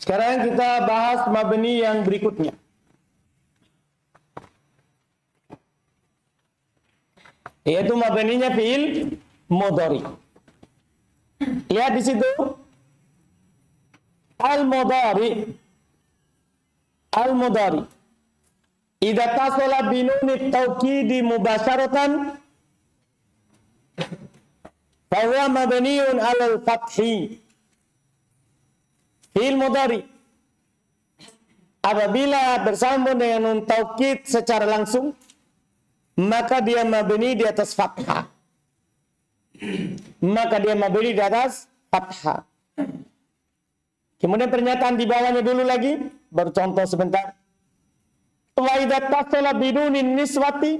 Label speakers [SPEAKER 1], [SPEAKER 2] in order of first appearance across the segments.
[SPEAKER 1] Sekarang kita bahas mabni yang berikutnya. Yaitu mabninya fi'il mudhari. Lihat di situ. Al-mudhari. Al-mudhari. Idza tasala bi nunit tawkidi mubasharatan fa huwa mabniun 'alal fathi. Fi'il mudhari apabila bersambung dengan nun taukid secara langsung, maka dia mabni di atas fathah. Maka dia mabni di atas fathah. Kemudian pernyataan di bawahnya dulu lagi, baru contoh sebentar. Wa idza tasala bidunin niswati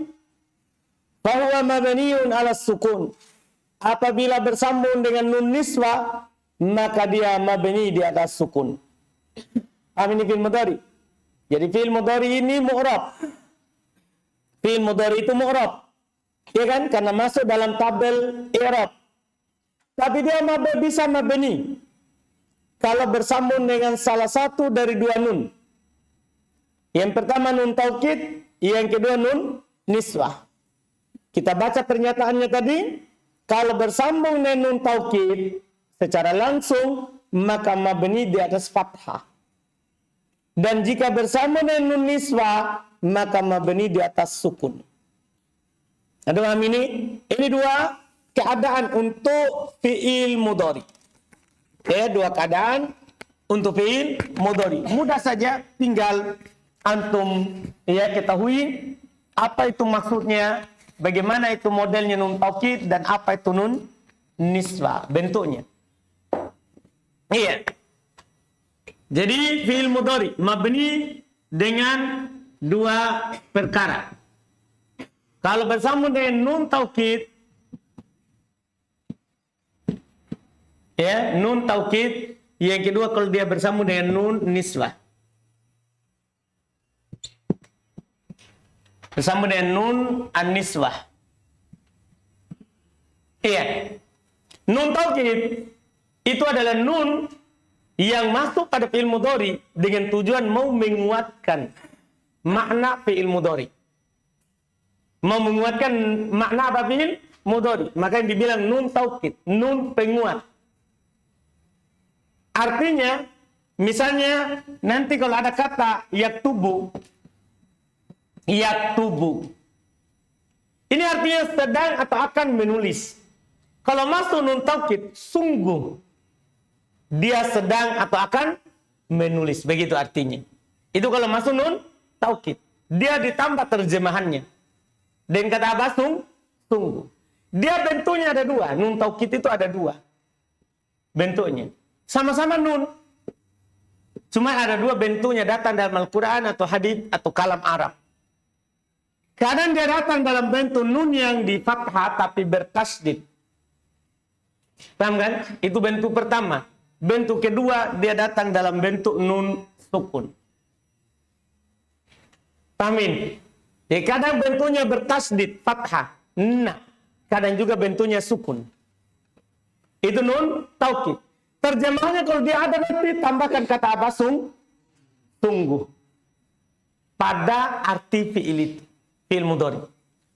[SPEAKER 1] fa huwa mabniun 'ala sukun. Apabila bersambung dengan nun niswa, maka dia mabni di atas sukun. Ini fi'il mudhari. Jadi fi'il mudhari ini mu'rab. Fi'il mudhari itu mu'rab. Ya kan? Karena masuk dalam tabel i'rab. Tapi dia bisa mabni kalau bersambung dengan salah satu dari dua nun. Yang pertama nun taukid, yang kedua nun niswah. Kita baca pernyataannya tadi. Kalau bersambung dengan nun taukid secara langsung, maka mabni di atas fathah. Dan jika bersambung dengan nun niswah, maka mabni di atas sukun. Ada paham ini? Ini dua keadaan untuk fi'il mudhari. Ya, dua keadaan untuk fi'il mudhari. Mudah saja, tinggal antum ya ketahui apa itu maksudnya, bagaimana itu modelnya nun taukid dan apa itu nun niswa bentuknya. Iya. Jadi fi'il mudhari mabni dengan dua perkara. Kalau bersambung dengan nun taukid, ya, nun taukid. Yang kedua kalau dia bersambung dengan nun niswah. Bersambung dengan nun an-niswah. Iya. Nun taukid itu adalah nun yang masuk pada fi'il mudhari dengan tujuan mau menguatkan makna fi'il mudhari. Mau menguatkan makna apa fi'il mudhari. Maka yang dibilang nun taukid, nun penguat. Artinya, misalnya nanti kalau ada kata yaktubu, yaktubu. Ini artinya sedang atau akan menulis. Kalau masuk nun taukid, sungguh dia sedang atau akan menulis. Begitu artinya. Itu kalau masuk nun taukid. Dia ditambah terjemahannya. Dan kata apa? Sungguh. Dia bentuknya ada dua. Nun taukid itu ada dua bentuknya. Sama-sama nun. Cuma ada dua bentuknya datang dalam Al-Quran atau hadits atau kalam Arab. Kadang dia datang dalam bentuk nun yang di fathah tapi bertasdid. Paham kan? Itu bentuk pertama. Bentuk kedua dia datang dalam bentuk nun sukun. Pahamin? Ya, kadang bentuknya bertasdid fathah. Nah, kadang juga bentuknya sukun. Itu nun taukid. Terjemahannya kalau dia ada nanti tambahkan kata apa? Sungguh. Pada arti fi'il itu. Fi'il mudhari.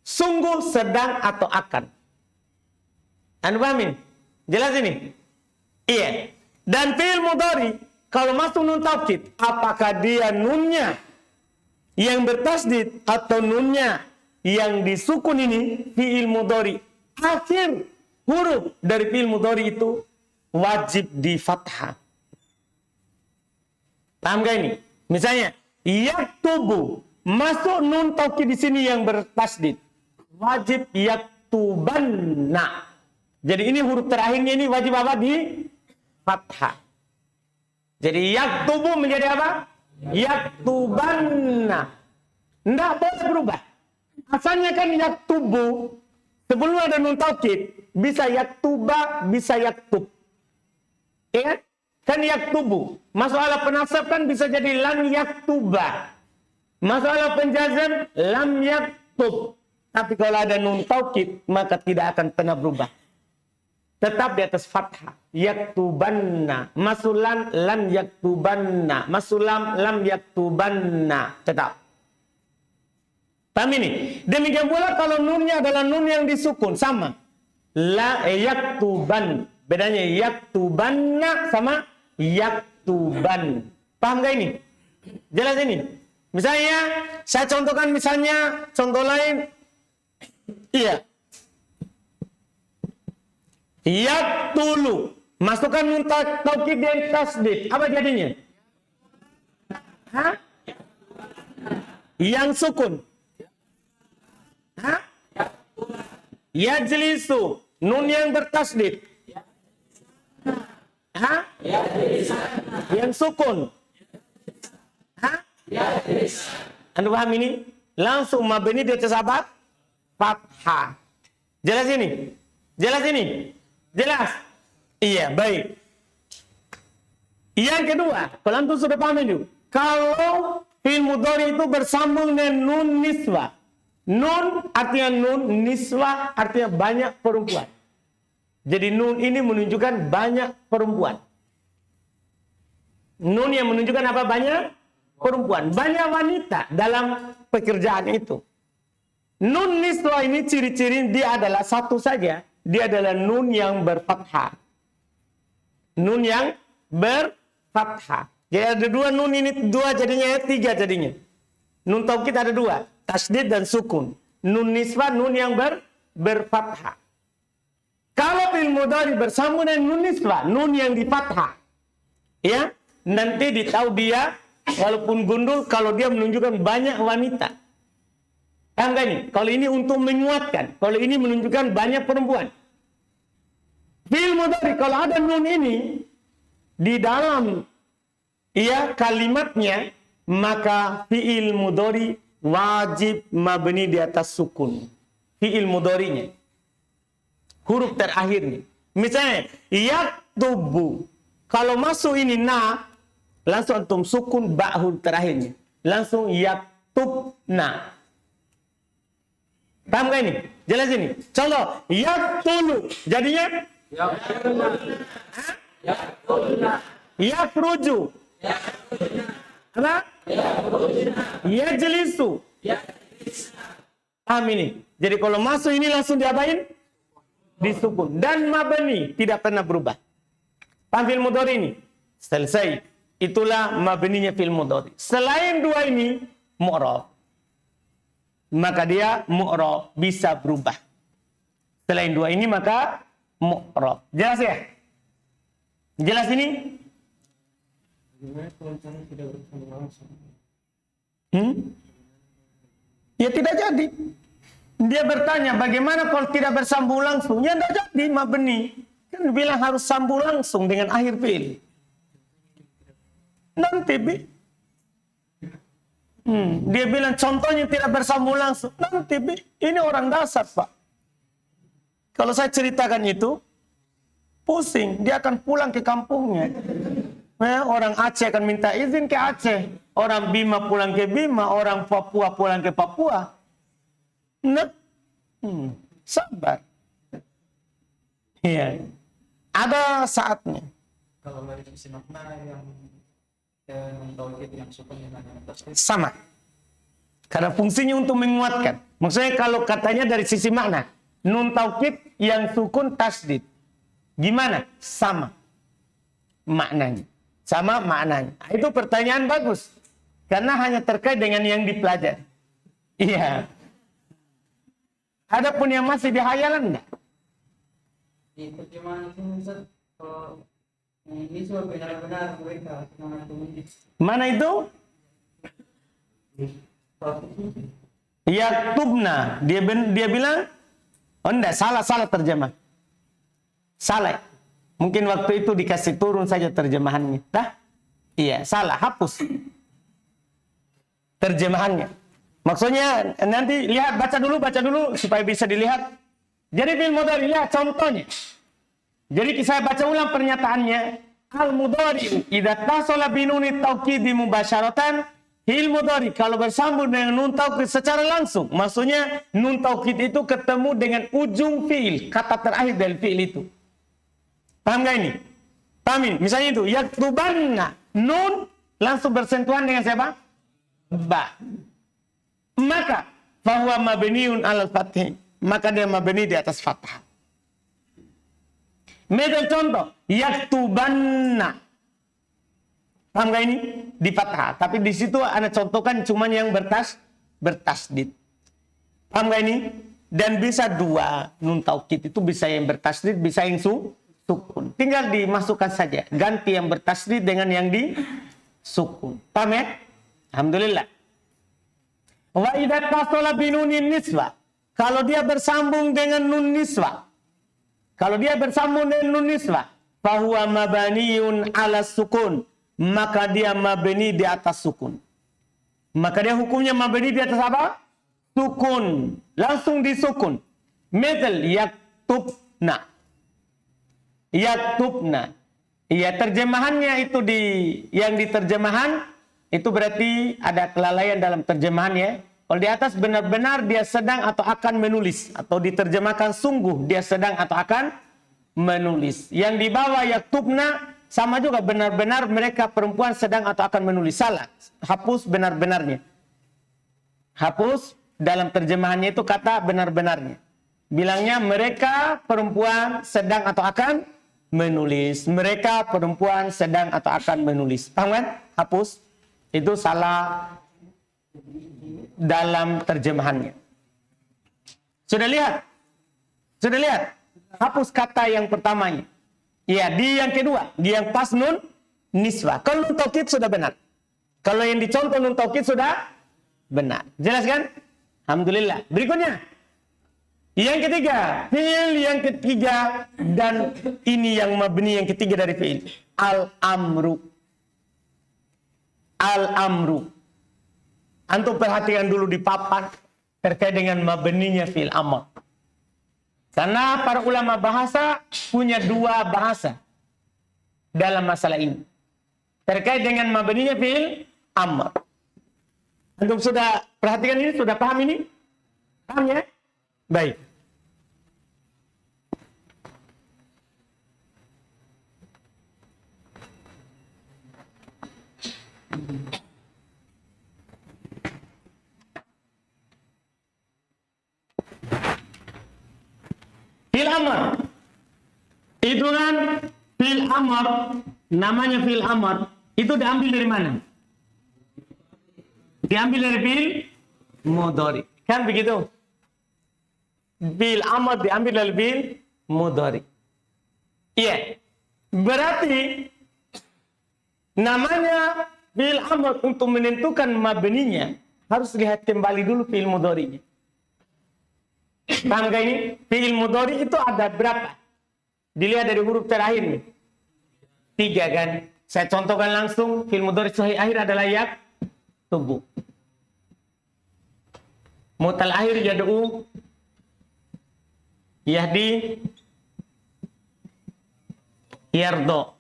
[SPEAKER 1] Sungguh, sedang atau akan. Anda pahamin? Jelas ini? Iya. Dan fi'il mudhari kalau masuk nun taukid, apakah dia nunnya yang bertasdid atau nunnya yang disukun ini fi'il mudhari. Akhir huruf dari fi'il mudhari itu wajib di fathah. Paham gak ini? Misalnya, yaktubu. Masuk nun taukid di sini yang bertasdid. Wajib yaktubanna. Jadi ini huruf terakhirnya ini wajib apa? Di fathah. Jadi yaktubu menjadi apa? Yaktubanna. Tidak boleh berubah. Asalnya kan yaktubu. Sebelum ada nun taukid. Bisa yaktuba, bisa yaktub. Ya? Kan yaktubu. Masuk ala penasab kan bisa jadi lam yaktuba. Masuk ala penjazam lam yaktub. Tapi kalau ada nun taukid maka tidak akan pernah berubah. tetap di atas fathah. Yaktubanna, masulan lam yaktubanna, masulam lam yaktubanna, tetap. Paham ini? Demikian pula kalau nunnya adalah nun yang disukun, sama. La yaktuban. Bedanya yaktubanna sama yaktuban. Paham gak ini? Jelas ini? Misalnya, saya contohkan misalnya, contoh lain. Iya. Yaktulu. Masukkan nun taukid dan tasdid. Apa jadinya? Hah? Yang sukun. Hah? Yajlisu. Nun yang bertasdid. Hah? Yang sukun. Hah? Anda paham ini? Langsung mabni di atas apa? Fathah. Jelas ini? Jelas ini? Jelas? Iya, baik. Yang kedua, kalau antum sudah paham itu, kalau fi'il mudhari itu bersambung dengan nun niswa. Nun artinya nun, niswa artinya banyak perempuan. Jadi nun ini menunjukkan banyak perempuan. Nun yang menunjukkan apa? Banyak perempuan. Banyak wanita dalam pekerjaan itu. Nun niswa ini ciri-ciri dia adalah satu saja. Dia adalah nun yang berfathah. Nun yang berfathah. Jadi ada dua nun ini, dua jadinya, tiga jadinya. Nun taukid ada dua. Tasdid dan sukun. Nun niswa, nun yang berfathah. Kalau fi'il mudhari bersambung dengan nun niswa, nun yang di fathah, ya, nanti ditahu dia walaupun gundul kalau dia menunjukkan banyak wanita. Paham gak ini? Kalau ini untuk menguatkan, kalau ini menunjukkan banyak perempuan. Fi'il mudhari kalau ada nun ini di dalam kalimatnya, maka fi'il mudhari wajib mabni di atas sukun. Fi'il mudharinya. Huruf terakhirnya. Misalnya, yaktubu. Kalau masuk ini na, langsung antum sukun ba huruf terakhirnya. Langsung yaktubna. Paham gak ini? Jelas ini? Contoh, yaktulu. Jadinya? Yaktulna. Yakruju. Apa? Yajlisu. Paham ini? Jadi kalau masuk ini langsung diapain? Disukun. Dan mabni tidak pernah berubah. Paham fi'il mudhari ini? Selesai. Itulah mabninya fi'il mudhari. Selain dua ini, mu'rab. Maka dia mu'rab, bisa berubah. Selain dua ini maka mu'rab. Jelas ya? Jelas ini? Ya tidak jadi. Dia bertanya, bagaimana kalau tidak bersambung langsung? Ya tidak jadi, mabni. Kan bilang harus sambung langsung dengan akhir fi'il. Nanti, dia bilang contohnya tidak bersambung langsung. Nanti, ini orang dasar, Pak. Kalau saya ceritakan itu, pusing. Dia akan pulang ke kampungnya. Orang Aceh akan minta izin ke Aceh. Orang Bima pulang ke Bima. Orang Papua pulang ke Papua. Nah, sabar. Iya, ada saatnya.
[SPEAKER 2] Kalau dari sisi makna yang taukid yang sukun
[SPEAKER 1] sama, karena fungsinya untuk menguatkan. Maksudnya kalau katanya dari sisi makna, nun taukid yang sukun tasdid, gimana? Sama maknanya, sama maknanya. Itu pertanyaan bagus, karena hanya terkait dengan yang dipelajari. Iya. Adapun yang masih dihayalan enggak?
[SPEAKER 2] Di terjemahan Ustaz, kalau ini semua benar-benar mereka
[SPEAKER 1] mana itu? Yaktubna. Dia bilang, oh enggak, salah terjemah. Salah. Mungkin waktu itu dikasih turun saja terjemahannya. Dah? Iya, salah, hapus terjemahannya. Maksudnya nanti lihat, baca dulu supaya bisa dilihat. Jadi fi'il mudhari, lihat contohnya. Jadi saya baca ulang pernyataannya. Al mudhari idza tasala bi nunit taukidi mubasyaratan, fi'il mudhari kalau bersambung dengan nun taukid secara langsung. Maksudnya nun taukid itu ketemu dengan ujung fi'il, kata terakhir dari fi'il itu. Paham gak ini? Paham ini? Misalnya itu, yaktubanna. Nun langsung bersentuhan dengan siapa? Ba. Maka, fahuwa mabniun alal fathih. Maka dia mabni di atas fathah. Misal contoh, yaktubanna. Paham gak ini? Di fathah. Tapi di situ ana contohkan cuman yang bertasdid. Paham gak ini? Dan bisa dua nun taukid itu bisa yang bertasdid, bisa yang sukun. Tinggal dimasukkan saja. Ganti yang bertasdid dengan yang di sukun. Paham ya? Alhamdulillah. Wa idza tasala binunin niswa. Kalau dia bersambung dengan nun niswa. Kalau dia bersambung dengan nun niswa, fahuwa mabaniun ala sukun. Maka dia mabni di atas sukun. Maka dia hukumnya mabni di atas apa? Sukun. Langsung disukun. Misal yaktubna. Yaktubna. Ya, terjemahannya itu yang diterjemahan itu berarti ada kelalaian dalam terjemahannya. Kalau di atas benar-benar dia sedang atau akan menulis, atau diterjemahkan sungguh dia sedang atau akan menulis. Yang di bawah yaktubna sama juga, benar-benar mereka perempuan sedang atau akan menulis. Salah. Hapus benar-benarnya. Hapus dalam terjemahannya itu kata benar-benarnya. Bilangnya mereka perempuan sedang atau akan menulis. Mereka perempuan sedang atau akan menulis. Paham kan? Hapus. Itu salah dalam terjemahannya. Sudah lihat? Sudah lihat? Hapus kata yang pertamanya. Ya, di yang kedua. Di yang pas nun niswa. Kalau nun taukid sudah benar. Kalau yang dicontoh nun taukid sudah benar. Jelas kan? Alhamdulillah. Berikutnya. Yang ketiga. Fi'il yang ketiga. Dan ini yang mabni yang ketiga dari fi'il. Al-amru. Al-amru. Antum perhatikan dulu di papan. Terkait dengan mabninya fi'il amr. Karena para ulama bahasa punya dua bahasa. Dalam masalah ini. Terkait dengan mabninya fi'il amr. Antum sudah perhatikan ini? Sudah paham ini? Paham ya? Baik. Fil amr. Itu kan fil amr. Namanya fil amr. Itu diambil dari mana? Diambil dari fil mudhari. Kan begitu? Fil amr diambil dari fil mudhari. Iya. Berarti namanya fil amr untuk menentukan mabninya harus lihat kembali dulu fil mudharinya. Paham gak ini? Fil mudhari itu ada berapa? Dilihat dari huruf terakhir nih. 3 kan? Saya contohkan langsung. Fil mudhari sahih akhir adalah yaktubu. Mutal akhir yad'u, yahdi, yardo.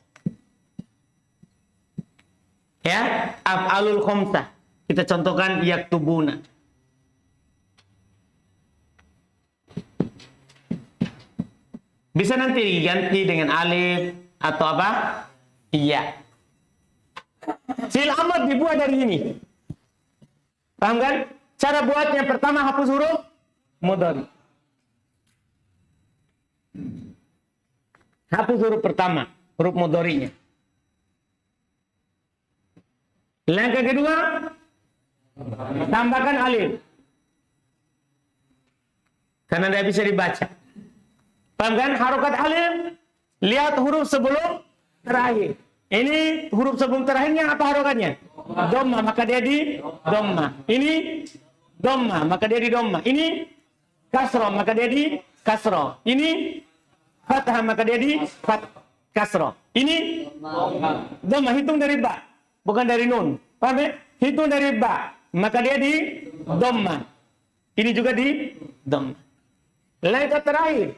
[SPEAKER 1] Ya, af'alul khamsah. Kita contohkan yaktubuna. Bisa nanti diganti dengan alif atau apa? Iya. Fil amr dibuat dari ini. Paham kan? Cara buatnya pertama hapus huruf mudhari. Hapus huruf pertama, huruf mudharinya. Langkah kedua, tambahkan alif. Karena tidak bisa dibaca. Paham kan? Harokat alif, lihat huruf sebelum terakhir. Ini huruf sebelum terakhirnya apa harokatnya? Dhamma, maka dia di dhamma. Ini dhamma, maka dia di dhamma. Ini kasroh, maka dia di kasroh. Ini fathah, maka dia di kasroh. Ini dhamma, hitung dari ba, bukan dari nun. Paham ya? Hitung dari ba, maka dia di dhamma. Ini juga di dhamma. Langkah terakhir,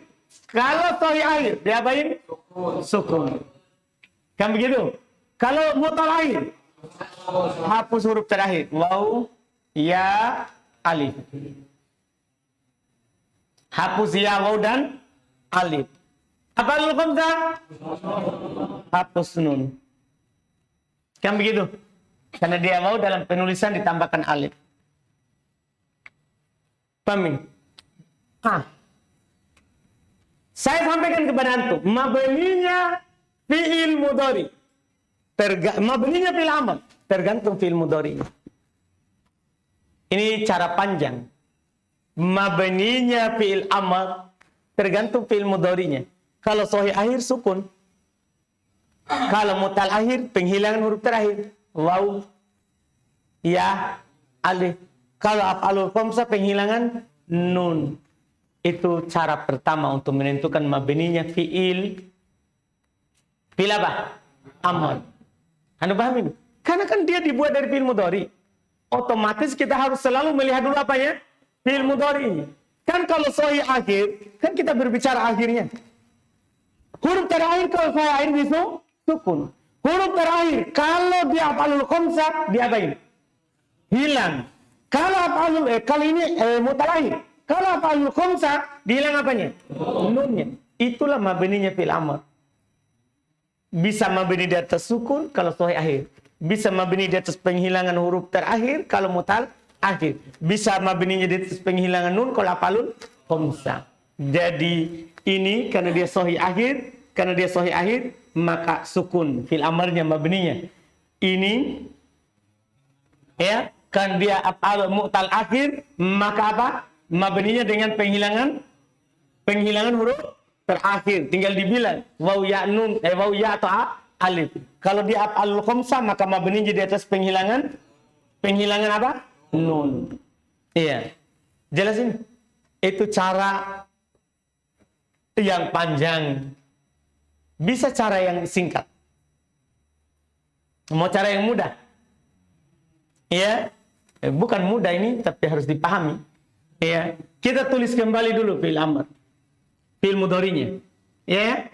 [SPEAKER 1] kalau sahih akhir, diapain? Sukun. Kan begitu? Kalau mutal akhir, hapus huruf terakhir. Waw, ya, alif. Hapus ya, waw dan alif. Af'alul khamsah hapus nun. Kan begitu? Karena dia mau dalam penulisan ditambahkan alif. Paham? Saya sampaikan kepada antum, mabninya fi'il mudhari. Mabninya fi'il amr, tergantung fi'il mudhari. Ini cara panjang. Mabninya fi'il amr tergantung fi'il mudhari'nya. Kalau sahih akhir sukun. Kalau mutal akhir penghilangan huruf terakhir. Waw, ya, alif. Kalau af'alul khamsah penghilangan nun. Itu cara pertama untuk menentukan mabninya fi'il apa? Amr. Anda paham ini? Karena kan dia dibuat dari fi'il mudhari. Otomatis kita harus selalu melihat dulu apa ya? Fi'il mudhari. Kan kalau sahih akhir, kan kita berbicara akhirnya. Huruf terakhir kalau sahih akhir itu sukun. Huruf terakhir kalau dia af'alul khamsah diapain? Hilang. Kalau ini mutalahir. Kalau af'alul khamsah dihilang apanya? Nunnya. Itulah mabninya fi'il amr. Bisa mabni di atas sukun kalau sahih akhir. Bisa mabni di atas penghilangan huruf terakhir kalau mutal akhir. Bisa mabninya di atas penghilangan nun kalau af'alul khamsah. Jadi ini karena dia sahih akhir, maka sukun fil amarnya mabninya. Ini ya, kan dia af'al mu'tal akhir, maka apa? Mabninya dengan penghilangan huruf terakhir. Tinggal dibilang waw ya nun, waw ya atau alif. Kalau dia af'alul khamsah maka mabninya di atas penghilangan apa? Nun. Iya. Jelasin. Itu cara yang panjang. Bisa cara yang singkat. Mau cara yang mudah? Ya, bukan mudah ini, tapi harus dipahami. Ya, kita tulis kembali dulu fi'il amr, fi'il mudhari'nya. Ya.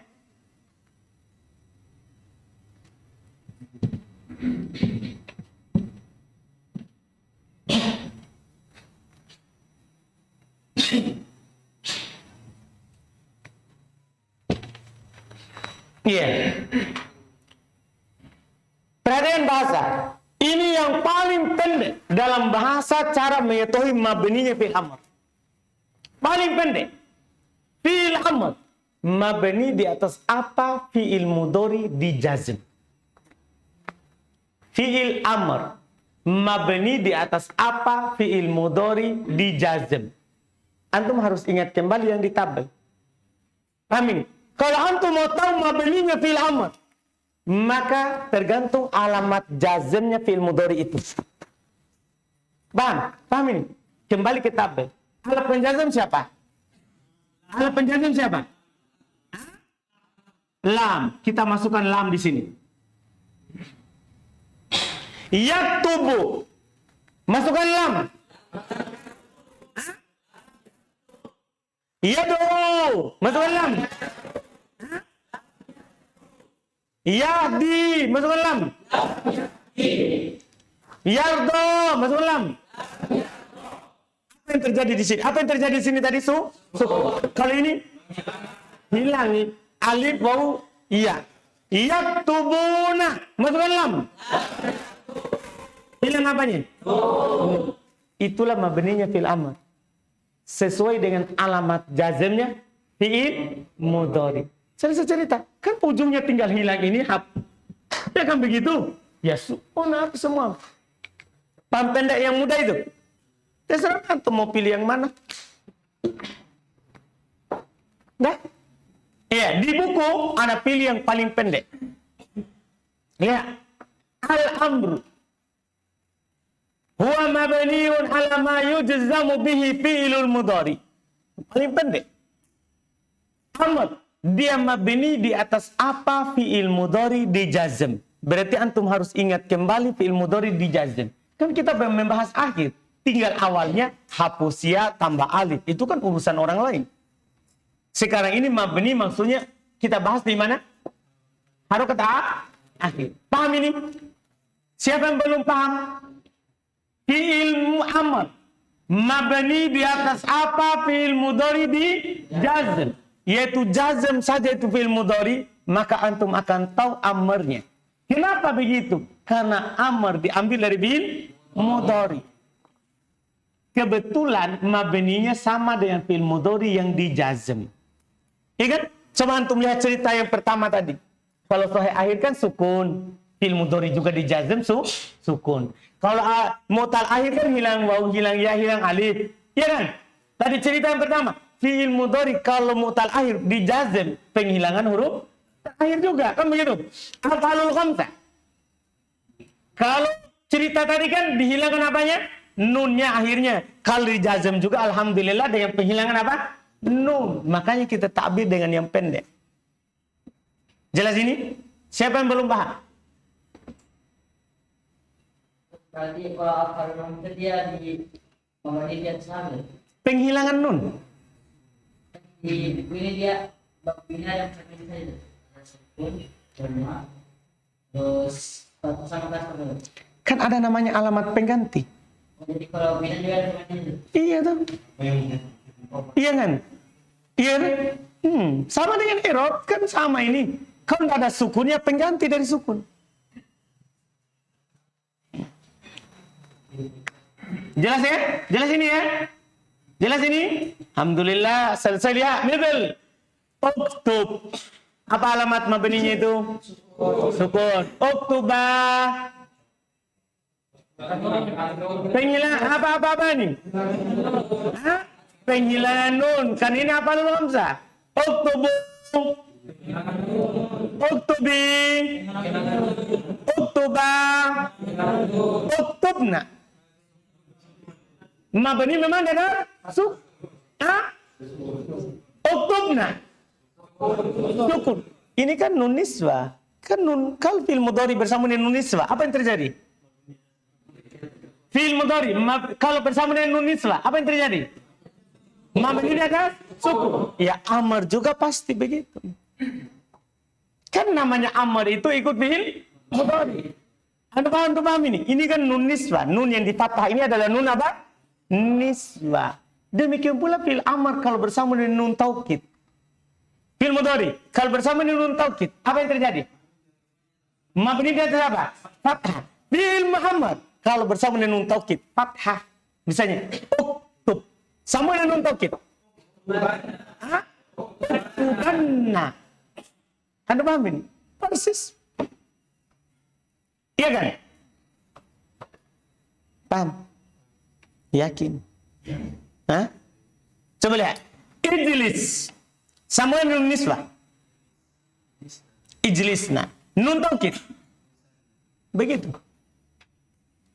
[SPEAKER 1] Iya. Perhatian bahasa. Ini yang paling pendek dalam bahasa cara mengetahui mabninya fi'il amr. Paling pendek. Fi'il amr mabni di atas apa? Fi'il mudhari dijazm. Fi'il amr mabni di atas apa? Fi'il mudhari dijazm. Antum harus ingat kembali yang ditabel. Amin. Kalau antum mau tahu mabninya fi'il amr, maka tergantung alamat jazmnya fi'il mudhari itu. Paham ini? Kembali ke tabel. Alat penjazm siapa? Lam. Kita masukkan lam di sini. Yaktubu. Masukkan lam. Yad'u. Masukkan lam. Yahdi, masukkan lam. Yardo, masukkan lam. Apa yang terjadi di sini? Apa yang terjadi di sini tadi? Kali ini hilang nih. Alif waw iya. Yaktubuna, masukkan lam. Hilang apanya? Itulah mabninya fil amr. Sesuai dengan alamat jazmnya fi'il mudhari. Saya cerita, kan ujungnya tinggal hilang ini hap. Ya kan begitu? Ya apa semua. Paham pendek yang mudah itu? Terserah antum mau pilih yang mana. Nah, ya di buku ana pilih yang paling pendek. Ya, al-amru huwa mabniun ala ma yujzamu bihi fi'ilul mudhari. Paling pendek. Amr dia mabni di atas apa? Fi'il mudhari dijazm. Berarti antum harus ingat kembali fi'il mudhari dijazm. Kan kita membahas akhir. Tinggal awalnya hapus ya tambah alif. Itu kan urusan orang lain. Sekarang ini mabni maksudnya kita bahas di mana? Harokat akhir. Paham ini? Siapa yang belum paham? Fi'il amr mabni di atas apa? Fi'il mudhari dijazm. yaitu jazm saja itu fi'il mudhari, maka antum akan tahu amarnya. Kenapa begitu? Karena amar diambil dari fi'il mudhari. Kebetulan mabninya sama dengan fi'il mudhari yang dijazm. Ya kan? Coba antum lihat cerita yang pertama tadi. Kalau sahih akhir kan sukun, fi'il mudhari juga dijazm sukun. Kalau mu'tal akhir kan hilang waw, hilang ya, hilang alif. Ya kan? Tadi cerita yang pertama, fi'il mudhari kalau mu'tal akhir dijazm, penghilangan huruf akhir juga, kan begitu? Af'alul khamsah. Kalau cerita tadi kan dihilangkan apanya? Nunnya akhirnya. Kalau dijazm juga alhamdulillah dengan penghilangan apa? Nun. Makanya kita takbir dengan yang pendek. Jelas ini? Siapa yang belum paham?
[SPEAKER 3] Berarti kalau dia di Muhammadiyah sama.
[SPEAKER 1] Penghilangan nun.
[SPEAKER 3] Di ini dia baknya yang seperti itu. Terus sama sama.
[SPEAKER 1] Kan ada namanya alamat pengganti.
[SPEAKER 3] Jadi kalau bina juga seperti itu.
[SPEAKER 1] Iya tuh. Iya kan? Iya kan? Sama dengan i'rab kan sama ini. Kalau tidak ada sukunnya pengganti dari sukun. Jelas ya? Jelas ini ya? Jelas ini? Alhamdulillah selesai lihat. Misal uktub. Apa alamat mabninya itu? Sukun. Uktubah. Penghilangan apa nih? Hah? Penghilangan nun. Kan ini apa nun hamzah? Uktubu. Uktubi. Uktubah. Uktubna. Mabni memang ada uktubna. Sukun. Ini kan nun niswah. Kan nun kalau fi'il mudhari bersama dengan nun niswah, apa yang terjadi? Fi'il mudhari kalau bersama dengan nun niswah, apa yang terjadi? Mabni ada sukun. Ya amar juga pasti begitu. Kan namanya amar itu ikut fi'il mudhari. Anda paham ini? Ini kan nun niswah. Nun yang di fathah ini adalah nun apa? Niswah. Demikian pula fi'il amar kalau bersama dengan nun taukid. Fi'il mudhari kalau bersama dengan nun taukid, apa yang terjadi? Mabni dia apa? Fathah. Fi'il Muhammad kalau bersama dengan nun taukid, fathah. Misalnya, uktub. Sama dengan nun taukid. Uktubanna. Anda paham ini? Persis. Iya kan? Paham? Yakin? Hah? Coba lihat. Ijlis. Sama nun nisbah. Ijlisna. Nun taukid. Begitu.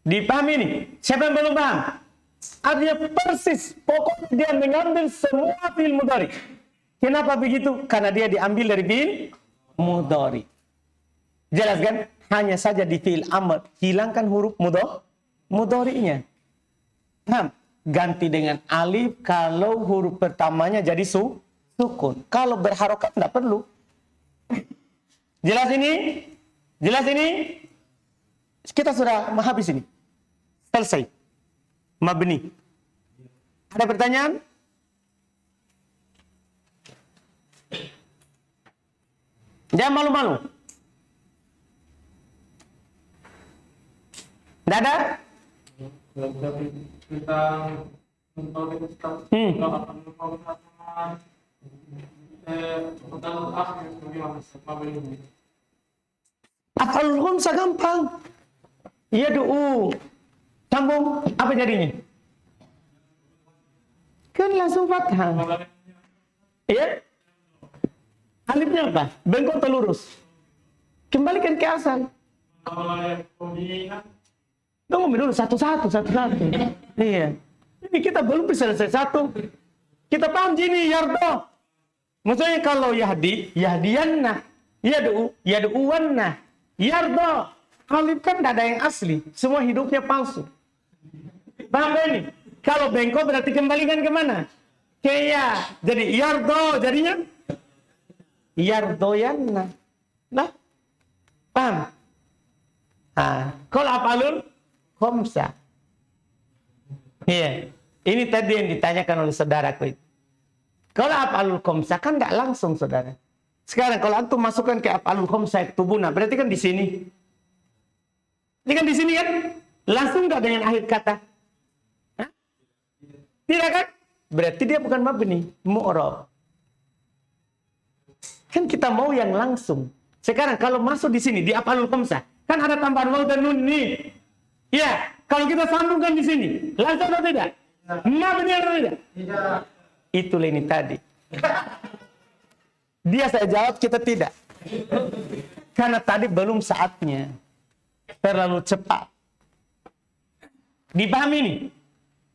[SPEAKER 1] Dipahami ini? Siapa yang belum paham? Artinya persis. Pokoknya dia mengambil semua fi'il mudhari. Kenapa begitu? Karena dia diambil dari fi'il mudhari. Jelas kan? Hanya saja di fi'il amr hilangkan huruf mudhari'nya. Paham? Ganti dengan alif kalau huruf pertamanya jadi sukun. Kalau berharokat tidak perlu. Jelas ini? Jelas ini? Kita sudah habis ini. Selesai. Mabni. Ada pertanyaan? Jangan malu-malu. Tidak ada? Af'alul khamsah gampang. Yad'u. Sambung. Apa jadinya? Kan langsung fathah. Iya? Alifnya apa? Bengkok atau lurus? Kembalikan ke asal. Tunggu dulu satu-satu. Iya. Ini kita belum bisa selesai satu. Kita paham gini, yardo. Maksudnya kalau yahdi, yahdiyanna. Yad'u, yad'uwanna. Yardo. Alif kan tidak ada yang asli. Semua hidupnya palsu. Paham ini? Kalau bengkok berarti kembalikan kemana? Ke ya. Jadi yardo. Jadinya? Yardoyanna. Nah. Paham? Kalau af'alul khamsah. Iya. Ini tadi yang ditanyakan oleh saudaraku itu. Kalau af'alul khamsah kan nggak langsung, saudara. Sekarang kalau antum masukkan ke af'alul khamsah yaktubuna, berarti kan di sini. Ini kan di sini kan? Langsung nggak dengan akhir kata? Hah? Tidak kan? Berarti dia bukan mabni, mu'rab. Kan kita mau yang langsung. Sekarang kalau masuk di sini di af'alul khamsah, kan ada tambahan waw dan nun nih. Ya, kalau kita sambungkan di sini, langsung atau tidak? Mabni atau tidak?
[SPEAKER 2] Tidak.
[SPEAKER 1] Itulah ini tadi. Dia saya jawab, kita tidak. Karena tadi belum saatnya. Terlalu cepat. Dipahami ini?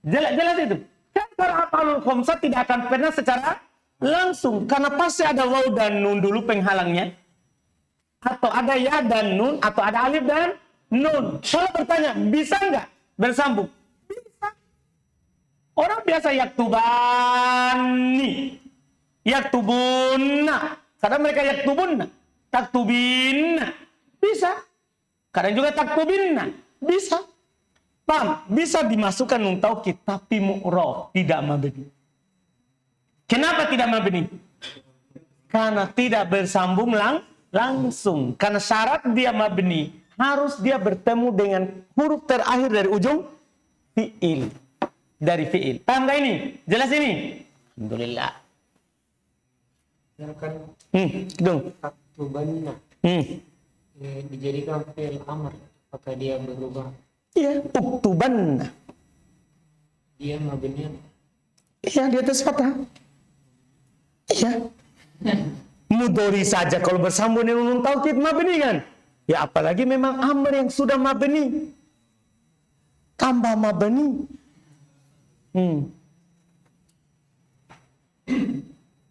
[SPEAKER 1] Jelas itu. Kan af'alul khamsah tidak akan pernah secara langsung. Karena pasti ada waw dan nun dulu penghalangnya. Atau ada ya dan nun, atau ada alif dan nun. Kalau bertanya, bisa nggak bersambung? Bisa. Orang biasa yaktubani, yaktubunna. Kadang mereka yaktubunna, taktubinna. Bisa. Kadang juga taktubinna. Bisa. Paham? Bisa dimasukkan nun taukid, tapi mu'rab, tidak mabni. Kenapa tidak mabni? Karena tidak bersambung langsung. Karena syarat dia mabni, harus dia bertemu dengan huruf terakhir dari ujung fi'il. Dari fi'il. Paham gak ini? Jelas ini? Alhamdulillah.
[SPEAKER 2] Yang kan
[SPEAKER 1] Dong.
[SPEAKER 2] taktubanna dijadikan fi'il amr, apakah dia berubah?
[SPEAKER 1] Iya, uktubanna.
[SPEAKER 2] Dia mabni.
[SPEAKER 1] Iya, di atas fathah. Iya. Mudhari saja kalau bersambung dengan nun taukid mabni kan? Ya apalagi memang amr yang sudah mabni. Tambah mabni.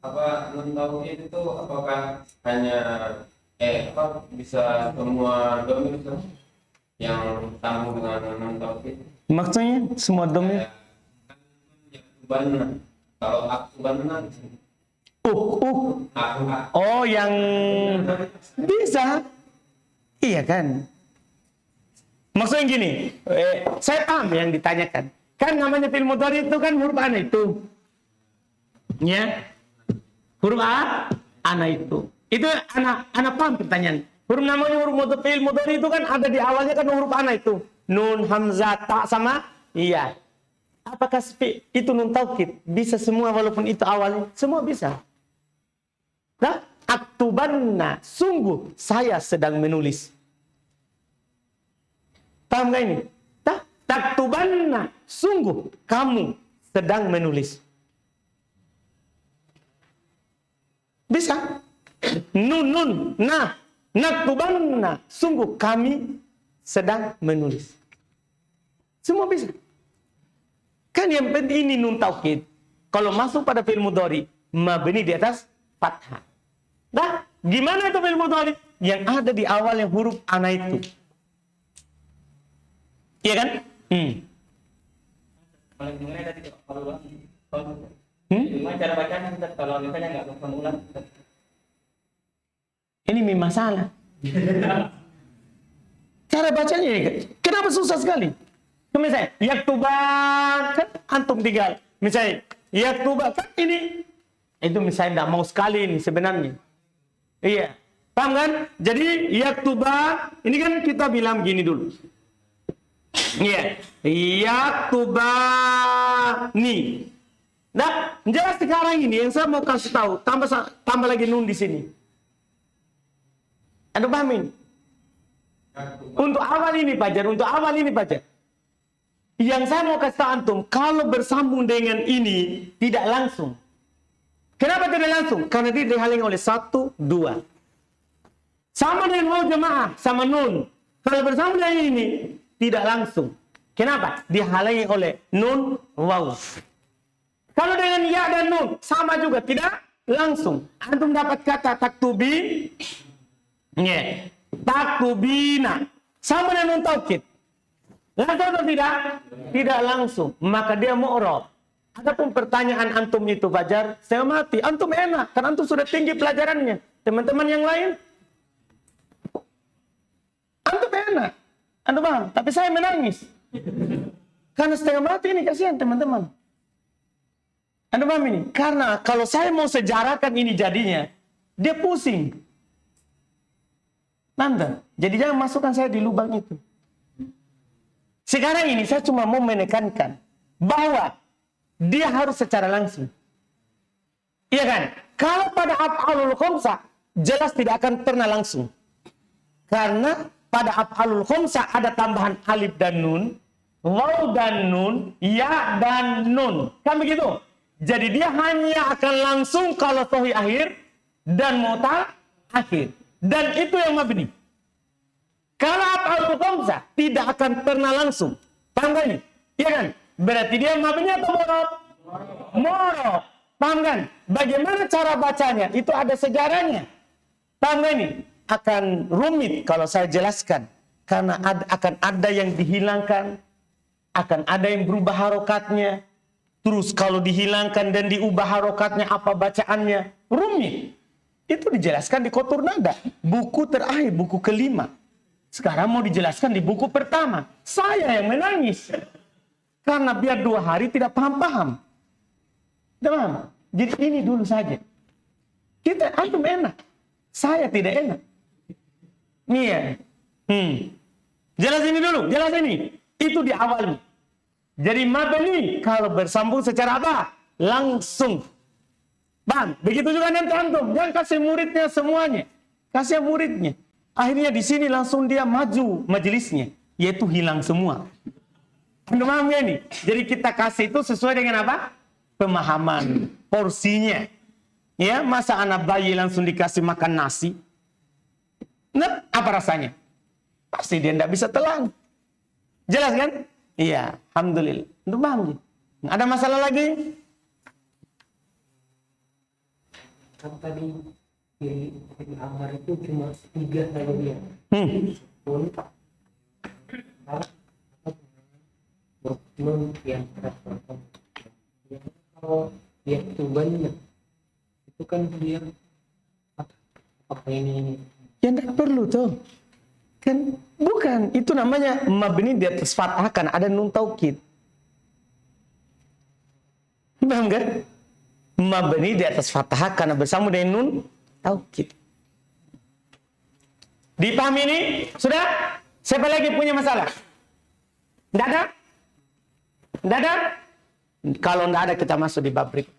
[SPEAKER 4] Apa nun taukid itu apakah hanya bisa semua domir yang sambung dengan nun taukid?
[SPEAKER 1] Maksudnya semua domir.
[SPEAKER 4] Aktubanna. Kalau aktubanna
[SPEAKER 1] Oh, yang bisa. Iya kan? Maksudnya gini, saya paham yang ditanyakan. Kan namanya fi'il mudhari itu kan huruf ana itu. Ya. Huruf ana itu. Itu ana paham pertanyaan. Huruf namanya huruf fi'il mudhari itu kan ada di awalnya kan huruf ana itu. Nun, hamzah, ta sama iya. Apakah itu nun taukid? Bisa semua walaupun itu awalnya? Semua bisa. Nah, aktubanna, sungguh saya sedang menulis. Paham gak ini? Taktubanna, sungguh kamu sedang menulis. Bisa. Nun, nah, naktubanna, sungguh kami sedang menulis. Semua bisa. Kan yang penting ini nun taukid. Kalau masuk pada fi'il mudhari, mabni di atas fathah. Nah, gimana itu fi'il mudhari? Yang ada di awal yang huruf ana itu. Iya kan?
[SPEAKER 3] Paling mulai dari kalau gimana cara bacanya Ustaz? Kalau misalnya nggak ulang.
[SPEAKER 1] Ini masalah. Cara bacanya ini, kenapa susah sekali? Misalnya, yaktuban, kan antum tinggal. Misalnya, yaktuban, kan ini. Itu misalnya tidak mau sekali ini sebenarnya. Iya. Paham kan? Jadi, yaktuban, ini kan kita bilang gini dulu. Iya. Yaktubani. Nah, jelas sekarang ini yang saya mau kasih tahu, tambah lagi nun di sini. Anda paham ini? Untuk awal ini Pajar, Yang saya mau kasih tahu antum, kalau bersambung dengan ini tidak langsung. Kenapa tidak langsung? Karena dia dihalangi oleh 1, 2. Sama dengan waw jamaah, sama nun. Kalau bersambung dengan ini tidak langsung. Kenapa? Dihalangi oleh nun, waw. Kalau dengan ya dan nun sama juga, tidak langsung. Antum dapat kata taktubin, taktubina, sama dengan nun taukid. Langsung atau tidak? Tidak langsung. Maka dia mu'rab. Adapun pertanyaan antum itu Fajar, saya mati. Antum enak, karena antum sudah tinggi pelajarannya. Teman-teman yang lain, antum enak. Antum paham? Tapi saya menangis. Karena setengah mati ini, kasihan teman-teman. Anda paham ini? Karena kalau saya mau sejarahkan ini jadinya, dia pusing. Nanda, jadi jangan masukkan saya di lubang itu. Sekarang ini saya cuma mau menekankan bahwa dia harus secara langsung. Iya kan? Kalau pada af'alul khamsah jelas tidak akan pernah langsung. Karena pada af'alul khamsah ada tambahan alif dan nun, waw dan nun, ya dan nun. Kan begitu? Jadi dia hanya akan langsung kalau sahih akhir dan mu'tal akhir. Dan itu yang mabni. Kalau af'alul khamsah tidak akan pernah langsung. Paham kan ini? Iya kan? Berarti dia mabni atau mu'rab? Mu'rab. Paham kan? Bagaimana cara bacanya? Itu ada sejarahnya. Paham kan ini? Akan rumit kalau saya jelaskan. Karena akan ada yang dihilangkan. Akan ada yang berubah harokatnya. Terus kalau dihilangkan dan diubah harokatnya, apa bacaannya? Rumit. Itu dijelaskan di Qatur Nada. Buku terakhir, buku kelima. Sekarang mau dijelaskan di buku pertama. Saya yang menangis. Karena biar 2 hari tidak paham-paham. Paham? Jadi ini dulu saja. Kita, antum enak. Saya tidak enak. Nih ya. Jelas ini dulu, jelas ini. Itu di awalnya. Jadi mabni kalau bersambung secara apa? Langsung. Bang, begitu juga nanti antum. Jangan kasih muridnya semuanya. Kasih muridnya. Akhirnya di sini langsung dia maju majelisnya. Yaitu hilang semua. Anda paham ya ini? Jadi kita kasih itu sesuai dengan apa? Pemahaman. Porsinya. Ya, masa anak bayi langsung dikasih makan nasi? Nah, apa rasanya? Pasti dia tidak bisa telan. Jelas kan? Iya, alhamdulillah. Untuk paham ya? Ada masalah lagi?
[SPEAKER 5] Kan tadi di Amar itu cuma 3 saja dia. Pun yang kalau dia itu banyak, itu kan dia apa ini?
[SPEAKER 1] Ya tidak perlu tuh. Kan bukan, itu namanya mabni di atas fathah kan ada nun taukid. Paham kan? Mabni di atas fathah karena bersama dengan nun taukid. Dipahami ini? Sudah? Siapa lagi punya masalah? Tidak ada? Tidak ada? Kalau tidak ada kita masuk di bab berikut.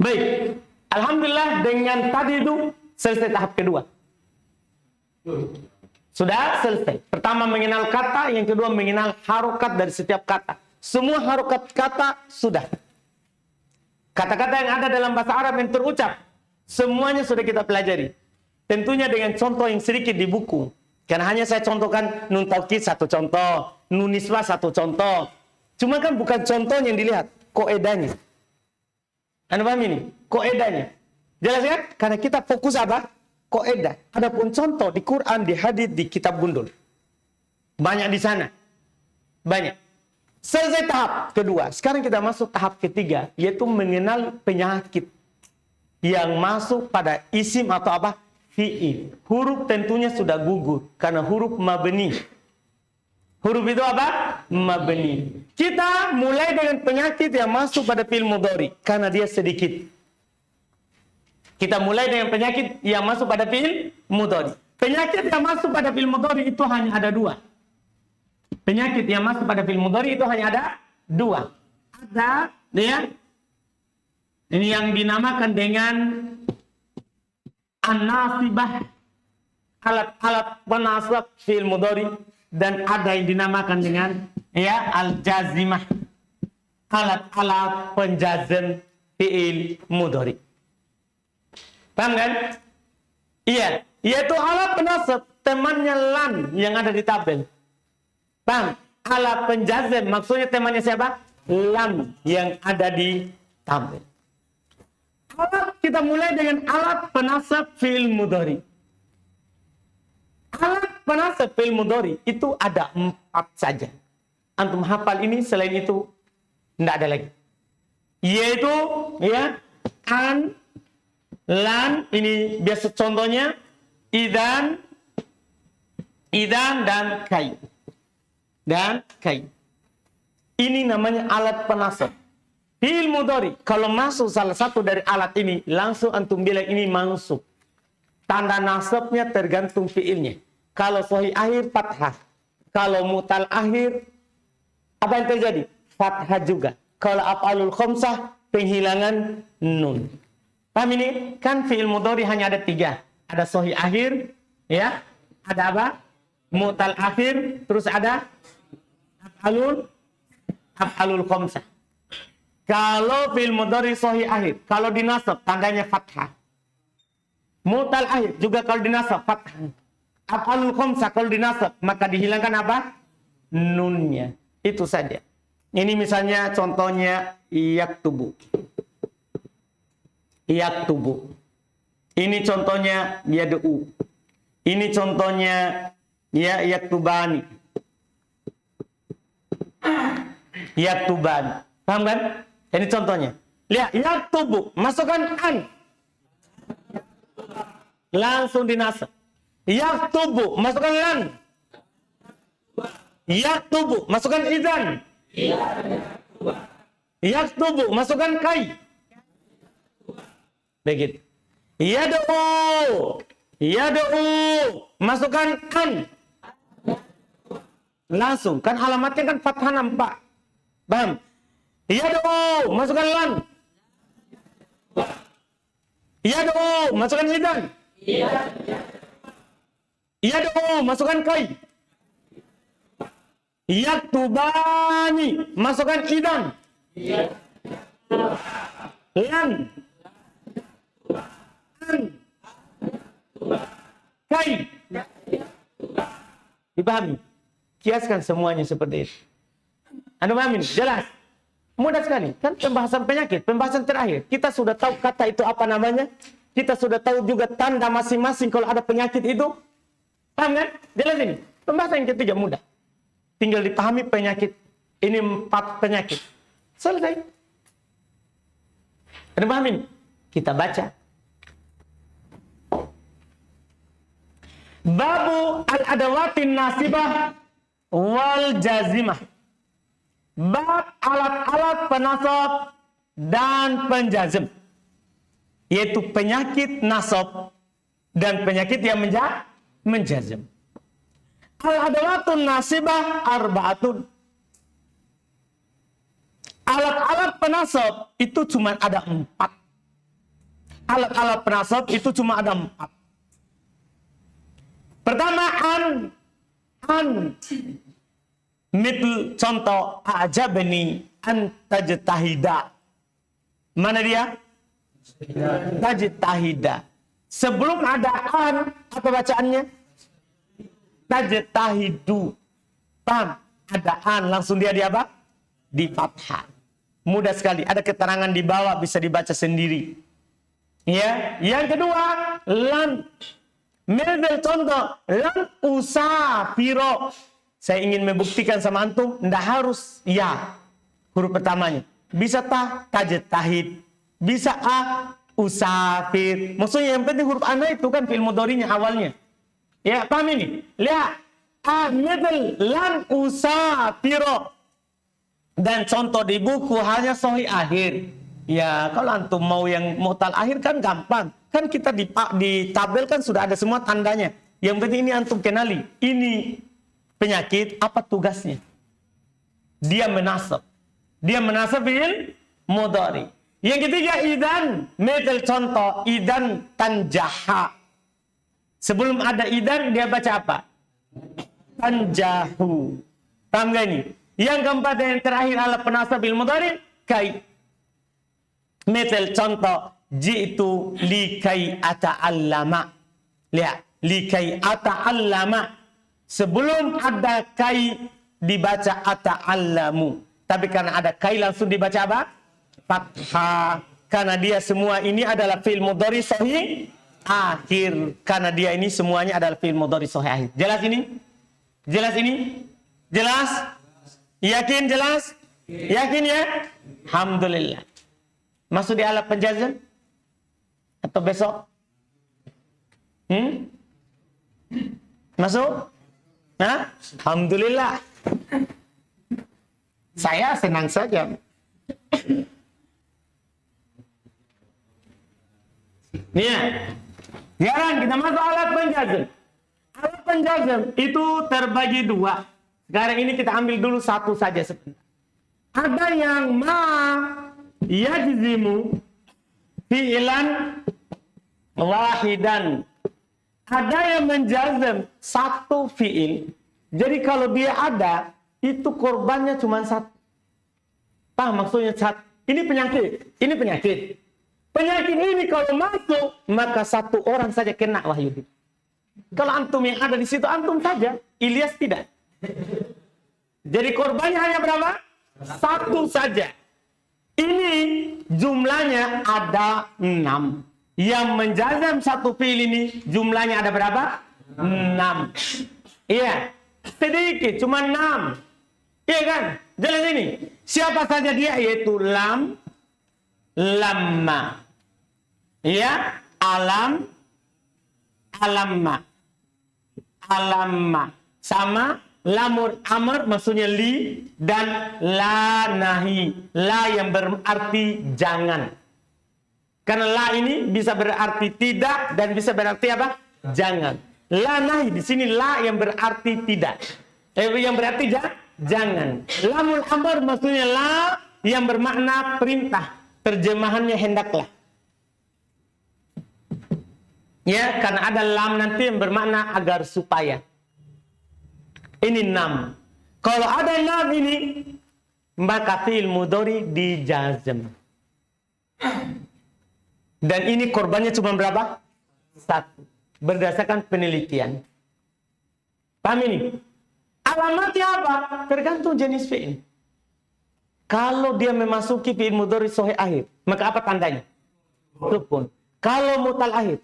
[SPEAKER 1] Baik, alhamdulillah dengan tadi itu selesai tahap kedua. Sudah selesai. Pertama mengenal kata, yang kedua mengenal harokat dari setiap kata. Semua harokat kata sudah. Kata-kata yang ada dalam bahasa Arab yang terucap, semuanya sudah kita pelajari. Tentunya dengan contoh yang sedikit di buku. Karena hanya saya contohkan nun taukid satu contoh, nun nisbah satu contoh. Cuma kan bukan contohnya yang dilihat, koedanya. Anda paham ini? Koedanya. Jelas kan? Karena kita fokus apa? Koedah. Adapun contoh di Quran, di hadits, di kitab gundul. Banyak di sana. Banyak. Selesai tahap kedua. Sekarang kita masuk tahap ketiga, yaitu mengenal penyakit yang masuk pada isim atau apa? Fi'il. Huruf tentunya sudah gugur karena huruf mabni. Huruf itu apa? Mabni. Kita mulai dengan penyakit yang masuk pada fi'il mudhari karena dia sedikit. Kita mulai dengan penyakit yang masuk pada fi'il mudhari. Penyakit yang masuk pada fi'il mudhari itu hanya ada 2. Penyakit yang masuk pada fi'il mudhari itu hanya ada 2. Ada ya. Ini yang dinamakan dengan an-nasibah, alat-alat penasab fi'il mudhari, dan ada yang dinamakan dengan ya al-jazimah, alat-alat penjazm fi'il mudhari. Paham kan? Iya, yaitu alat penasab temannya lan yang ada di tabel. Paham? Alat penjazm maksudnya temannya siapa? Lam yang ada di tabel. Alat, kita mulai dengan alat penasab fi'il mudhari. Alat penasab fi'il mudhari itu ada 4 saja. antum hafal ini, selain itu tidak ada lagi. Yaitu ya an, lan, ini biasa contohnya idan dan kai. Ini namanya alat penasab. Fi'il mudhari kalau masuk salah satu dari alat ini, langsung antum bilang ini mansub. Tanda nasabnya tergantung fi'ilnya. Kalau sahih akhir fathah. Kalau mutal akhir, apa yang terjadi? Fathah juga. Kalau af'alul khamsah, penghilangan nun. Paham ini? Kan fi'il mudhari hanya ada 3. Ada sahih akhir, ya. Ada apa? Mutal akhir, terus ada af'alul khamsah. Kalau fi'il mudhari sahih akhir, kalau dinasab tandanya fathah. Mutal akhir juga kalau dinasab fathah. Af'alul khamsah kalau dinasab maka dihilangkan apa? Nunnya. Itu saja. Ini misalnya contohnya yaktubu. Ini contohnya yad'u. Ini contohnya ya yaktubani. Paham kan? Ini contohnya. Lihat, yaktubu, masukkan an. Langsung dinasab. Yaktubu, masukkan lan. Yaktubu, masukkan idzan. Yaktubu, masukkan kai. Begitu. Yad'u, masukkan an. Langsung, kan alamatnya kan fathah nampak. Paham? Yad'u, masukkan lan. Yad'u, masukkan idzan. Yad'u, masukkan kai. Yaktubani, masukkan idzan. Lan. An. Kai. Dipahami? Kiaskan semuanya seperti itu. Anda pahamin? Jelas? Mudah sekali. Kan pembahasan penyakit, pembahasan terakhir. Kita sudah tahu kata itu apa namanya. Kita sudah tahu juga tanda masing-masing kalau ada penyakit itu. Paham kan? Jelas ini. Pembahasan yang ketiga mudah. Tinggal dipahami penyakit. Ini 4 penyakit. Selesai. Anda pahamin? Kita baca. Babu al-adawatin nasibah wal jazimah. Bab alat-alat penasab dan penjazm. Yaitu penyakit nasab dan penyakit yang menjazm. Al-adawatun nasibah arba'atun. Alat-alat penasab itu cuma ada 4. Alat-alat penasab itu cuma ada 4. Pertama an. Mitl contoh ajabni an tajtahida. Mana dia? Tajtahida. Sebelum ada an, apa bacaannya? Tajtahidu. Paham? Ada an, langsung dia di apa? Di fathah. Mudah sekali. Ada keterangan di bawah, bisa dibaca sendiri. Ya. Yang kedua, lan. Misal contoh, lan usafiro. Saya ingin membuktikan sama antum, tidak harus ya huruf pertamanya. Bisa ta, tajtahid. Bisa a, usafir. Maksudnya yang penting huruf ana itu kan fi'il mudhari'nya awalnya. Ya, paham ini? Lihat. A, misal lan usafiro. Dan contoh di buku hanya sahih akhir. Ya, kalau antum mau yang mutal akhir kan gampang. Kan kita di tabel kan sudah ada semua tandanya. Yang penting ini antum kenali. Ini penyakit, apa tugasnya? Dia menasab. Dia menasab fi'il mudhari. Yang ketiga idan. Misal contoh idan tanjaha. Sebelum ada idan dia baca apa? Tanjahu. Paham gak ini? Yang keempat dan yang terakhir adalah penasab fi'il mudhari kai. Misal contoh jitu likai ata'allama. Lihat, likai ata'allama. Sebelum ada kai dibaca ata'allamu. Tapi karena ada kai langsung dibaca apa? Fathah. Karena dia semua ini adalah fi'il mudhari sahih akhir. Karena dia ini semuanya adalah fi'il mudhari sahih akhir. Jelas ini? Jelas ini? Jelas? Yakin jelas? Yakin ya? Alhamdulillah. Masuk di alat penjazam? Atau besok? Masuk? Hah? Alhamdulillah. Saya senang saja. Nih ya. Sekarang kita masuk alat penjazam. Alat penjazam itu terbagi dua. Sekarang ini kita ambil dulu satu saja sebentar. Ada yang yajzimu fi'lan wahidan. Ada yang menjazam satu fi'il. Jadi kalau dia ada, itu korbannya cuma satu. Paham maksudnya satu? Ini penyakit. Ini penyakit. Penyakit ini kalau masuk, maka satu orang saja kena, Wahyudi. Kalau antum yang ada di situ, antum saja. Ilyas tidak. Jadi korbannya hanya berapa? Satu saja. Ini jumlahnya ada 6. Yang menjazam satu fi'il ini jumlahnya ada berapa? 6. Iya. Sedikit, cuma 6. Iya kan? Jelas ini. Siapa saja dia? Yaitu lam, lamma. Iya. Alam, alamma. Alamma. Sama lamur amr maksudnya li dan la nahi. La yang berarti jangan. Karena la ini bisa berarti tidak dan bisa berarti apa? Jangan. La nahi di sini la yang berarti tidak. Yang berarti jangan. Lamul amr maksudnya la yang bermakna perintah. Terjemahannya hendaklah. Ya, karena ada lam nanti yang bermakna agar supaya. Ini 6. Kalau ada 6 ini, maka fi'il mudhari dijazam. Dan ini korbannya cuma berapa? 1. Berdasarkan penelitian. Paham ini? Alamatnya apa? Tergantung jenis fi'il. Kalau dia memasuki fi'il mudhari sahih akhir, maka apa tandanya? Sukun. Kalau mutal akhir,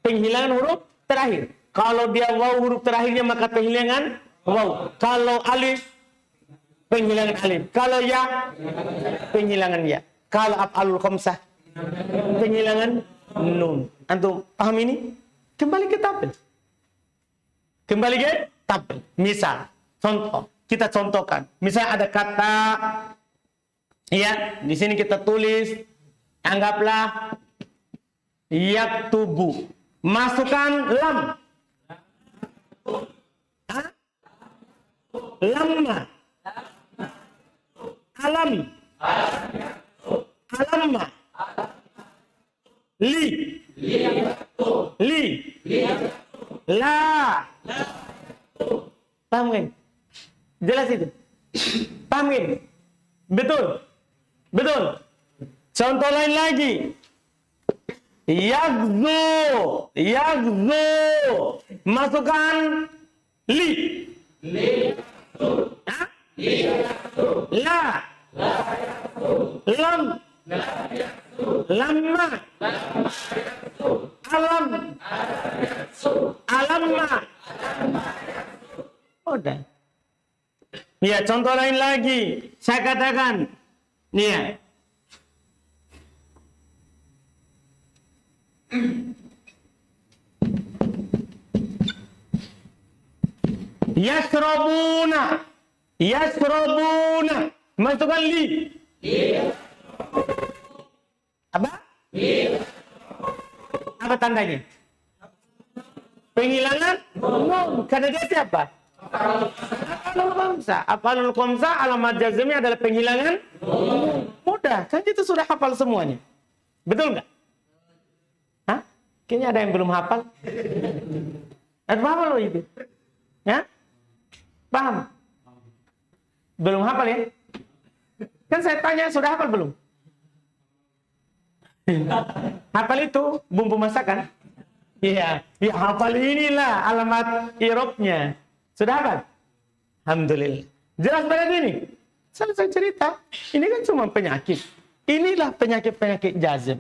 [SPEAKER 1] penghilangan huruf terakhir. Kalau dia waw huruf terakhirnya maka penghilangan waw. Kalau alif, penghilangan alif. Kalau ya, penghilangan ya. Kalau af'alul khamsah, penghilangan nun. Antum paham ini? Kembali ke tabel. Kembali ke tabel. Misal, contoh. Kita contohkan. Misal ada kata, ya, di sini kita tulis, anggaplah, yaktubu. Masukkan lam. Lamma. Alam. Alamma. Li. Li. La. Paham kan? Jelas itu? Paham kan? Betul? Betul? Contoh lain lagi. Yagzu. Masukkan li. Ha? La. Lam. Lamma. Alam. Alamma. Udah. Ya, contoh lain lagi. Saya katakan. Ya. Yasrabuna. Masukkan li. Apa? Apa tandanya? Penghilangan? Karena dia siapa? Af'alul khamsah alamat jazmnya adalah penghilangan. Mudah, kan itu sudah hafal semuanya. Betul nggak? Hah? Kayaknya ada yang belum hafal. Ada hafal loh itu? Ya? Paham? Belum hafal ya? Kan saya tanya sudah hafal belum? Hafal itu bumbu masakan? Iya, ya hafal inilah alamat irobnya. Sudah hafal? Alhamdulillah. Jelas banget ini? Selesai cerita. Ini kan cuma penyakit. Inilah penyakit-penyakit jazm.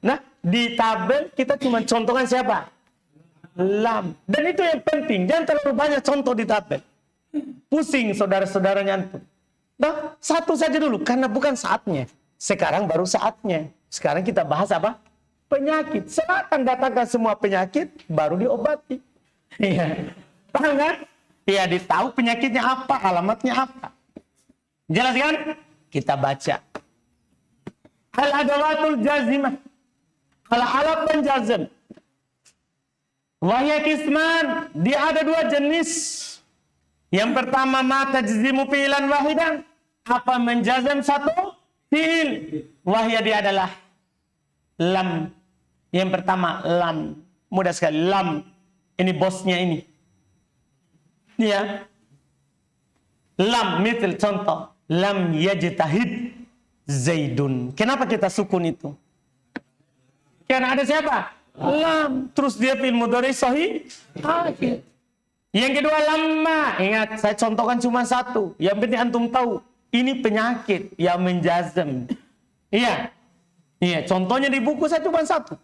[SPEAKER 1] Nah, di tabel kita cuma contohkan siapa? Lam. Dan itu yang penting. Jangan terlalu banyak contoh di tabel. Pusing saudara-saudaranya antum. Nah, satu saja dulu karena bukan saatnya. Sekarang baru saatnya. Sekarang kita bahas apa? Penyakit. Silakan datangkan semua penyakit baru diobati. Iya. Paham kan? Ya, ditahu penyakitnya apa, alamatnya apa. Jelas kan? Kita baca. Al-adawatul jazimah. Al-alat penjazim. Wahya kisman. Dia ada dua jenis. Yang pertama mata tajzimu fi'lan wahidan. Apa menjazam satu fi'il. Wahya dia adalah lam. Yang pertama lam. Mudah sekali. Lam. Ini bosnya ini. Ya. Lam. Misal contoh. Lam yajtahid Zaidun. Kenapa kita sukun itu? Karena ada siapa? Lam. Terus dia fi'il mudhari sahih. Akhir. Yang kedua lamma. Ingat, saya contohkan cuma satu. Yang penting antum tahu. Ini penyakit yang menjazam. Iya. Iya, contohnya di buku saya cuma satu.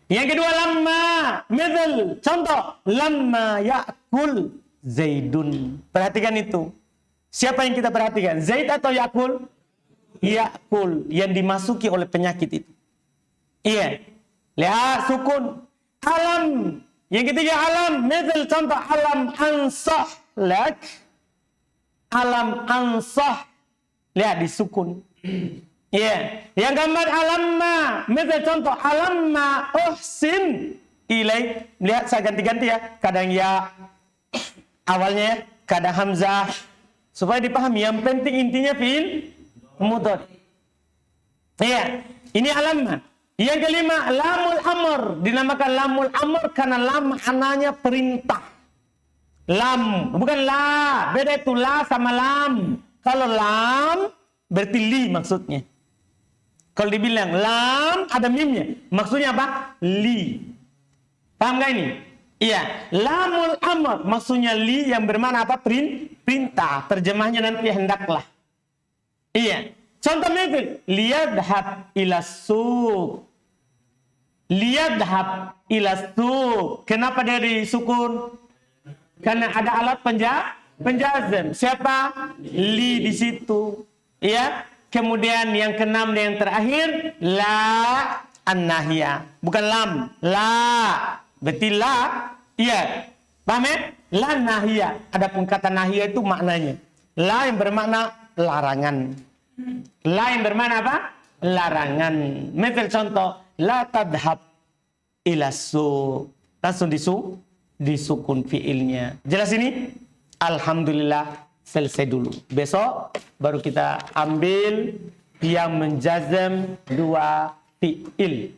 [SPEAKER 1] Yang kedua lamma. Misal, contoh. Lamma ya'kul Zaidun. Perhatikan itu. Siapa yang kita perhatikan? Zaid atau Yakul? Yakul. Yang dimasuki oleh penyakit itu. Iya. Lihat sukun. Alam. Yang ketiga alam. Misal contoh. Alam ansah lak. Alam ansah. Lihat disukun. Iya. Yang keempat alamma. Misal contoh. Alamma uhsin ilai. Lihat saya ganti-ganti ya. Kadang ya. Awalnya. Kadang hamzah. Supaya dipahami, yang penting intinya fi'il mudhari. Iya, ini alamah. Yang kelima, lamul amr. Dinamakan lamul amr karena lam maknanya perintah. Lam, bukan la. Beda itu la sama lam. Kalau lam, berarti li maksudnya. Kalau dibilang lam, ada mimnya. Maksudnya apa? Li. Paham gak ini? Iya, lamul amr maksudnya li yang bermakna apa? Perintah. Terjemahnya nanti hendaklah. Iya. Contoh itu, liyadhab ila suq. Liyadhab ila suq. Kenapa dia disukun? Karena ada alat penjazam. Siapa? Li di situ. Iya. Kemudian yang keenam dan yang terakhir la an-nahiyah. Bukan lam, la. Berarti la, iya, paham ya? La nahiyah. Adapun kata nahiyah itu maknanya la yang bermakna larangan. La yang bermakna apa? Larangan. Misal contoh, la tadhab ila suq. Langsung disukun fiilnya. Jelas ini? Alhamdulillah selesai dulu. Besok baru kita ambil yang menjazam dua fiil.